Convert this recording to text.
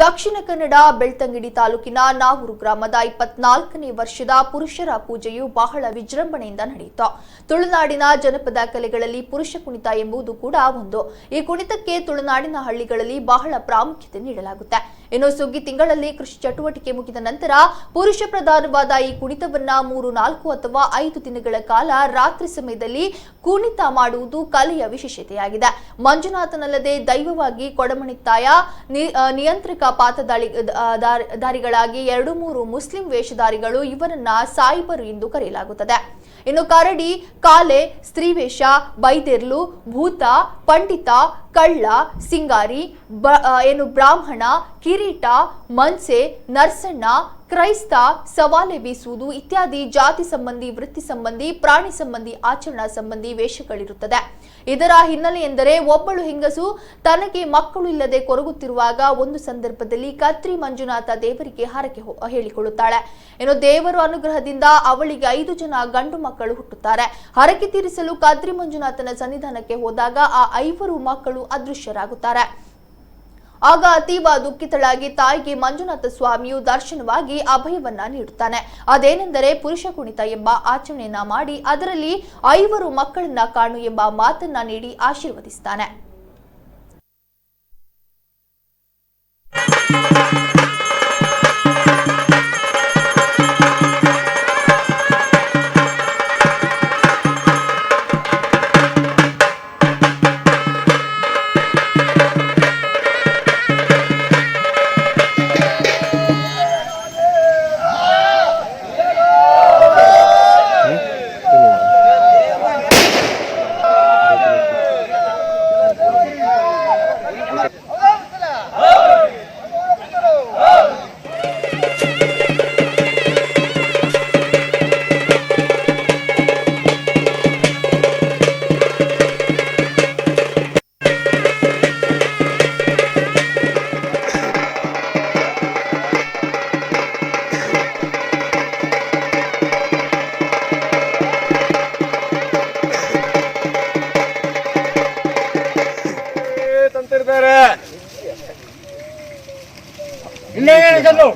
ದಕ್ಷಿಣ ಕನ್ನಡ ಬೆಳ್ತಂಗಡಿ ತಾಲೂಕಿನ ನಾವೂರು ಗ್ರಾಮದ 24ನೇ ವರ್ಷದ ಪುರುಷರ ಪೂಜೆಯು ಬಹಳ ವಿಜೃಂಭಣೆಯಿಂದ ನಡೆಯಿತು. ತುಳುನಾಡಿನ ಜನಪದ ಕಲೆಗಳಲ್ಲಿ ಪುರುಷ ಕುಣಿತ ಎಂಬುದು ಕೂಡ ಒಂದು. ಈ ಕುಣಿತಕ್ಕೆ ತುಳುನಾಡಿನ ಹಳ್ಳಿಗಳಲ್ಲಿ ಬಹಳ ಪ್ರಾಮುಖ್ಯತೆ ನೀಡಲಾಗುತ್ತೆ. ಇನ್ನು ಸುಗ್ಗಿ ತಿಂಗಳಲ್ಲಿ ಕೃಷಿ ಚಟುವಟಿಕೆ ಮುಗಿದ ನಂತರ ಪುರುಷ ಪ್ರಧಾನವಾದ ಈ ಕುಣಿತವನ್ನ 3, 4 ಅಥವಾ 5 ದಿನಗಳ ಕಾಲ ರಾತ್ರಿ ಸಮಯದಲ್ಲಿ ಕುಣಿತ ಮಾಡುವುದು ಕಲೆಯ ವಿಶೇಷತೆಯಾಗಿದೆ. ಮಂಜುನಾಥನಲ್ಲದೆ ದೈವವಾಗಿ ಕೊಡಮಣಿತ್ತಾಯ ನಿಯಂತ್ರಕ ಪಾತ್ರಧಾರಿಗಳಾಗಿ 2-3 ಮುಸ್ಲಿಂ ವೇಷಧಾರಿಗಳು ಇವರನ್ನ ಸಾಯಿಬರು ಎಂದು ಕರೆಯಲಾಗುತ್ತದೆ. ಇನ್ನು ಕರಡಿ, ಕಾಲೆ, ಸ್ತ್ರೀವೇಷ, ಬೈದೆರ್ಲು, ಭೂತ, ಪಂಡಿತ, ಕಳ್ಳ, ಸಿಂಗಾರಿ, ಬ್ರಾಹ್ಮಣ, ಕಿರೀಟ, ಮನ್ಸೆ, ನರ್ಸಣ್ಣ, ಕ್ರೈಸ್ತ, ಸವಾಲೆ ಬೀಸುವುದು ಇತ್ಯಾದಿ ಜಾತಿ ಸಂಬಂಧಿ, ವೃತ್ತಿ ಸಂಬಂಧಿ, ಪ್ರಾಣಿ ಸಂಬಂಧಿ, ಆಚರಣಾ ಸಂಬಂಧಿ ವೇಷಗಳಿರುತ್ತದೆ. ಇದರ ಹಿನ್ನೆಲೆ ಎಂದರೆ ಒಬ್ಬಳು ಹೆಂಗಸು ತನಗೆ ಮಕ್ಕಳು ಇಲ್ಲದೆ ಕೊರಗುತ್ತಿರುವಾಗ ಒಂದು ಸಂದರ್ಭದಲ್ಲಿ ಕತ್ರಿ ಮಂಜುನಾಥ ದೇವರಿಗೆ ಹರಕೆ ಹೇಳಿಕೊಳ್ಳುತ್ತಾಳೆ. ಇನ್ನು ದೇವರ ಅನುಗ್ರಹದಿಂದ ಅವಳಿಗೆ 5 ಜನ ಗಂಡು ಮಕ್ಕಳು ಹುಟ್ಟುತ್ತಾರೆ. ಹರಕೆ ತೀರಿಸಲು ಕತ್ರಿ ಮಂಜುನಾಥನ ಸನ್ನಿಧಾನಕ್ಕೆ ಹೋದಾಗ ಆ 5 ಮಕ್ಕಳು ಅದೃಶ್ಯರಾಗುತ್ತಾರೆ. ಆಗ ಅತೀವ ದುಃಖಿತಳಾಗಿ ತಾಯಿಗೆ ಮಂಜುನಾಥ ಸ್ವಾಮಿಯು ದರ್ಶನವಾಗಿ ಅಭಯವನ್ನ ನೀಡುತ್ತಾನೆ. ಅದೇನೆಂದರೆ ಪುರುಷ ಕುಣಿತ ಎಂಬ ಆಚರಣೆಯನ್ನ ಮಾಡಿ ಅದರಲ್ಲಿ 5 ಮಕ್ಕಳನ್ನ ಕಾಣು ಎಂಬ ಮಾತನ್ನ ನೀಡಿ ಆಶೀರ್ವದಿಸುತ್ತಾನೆ. चलो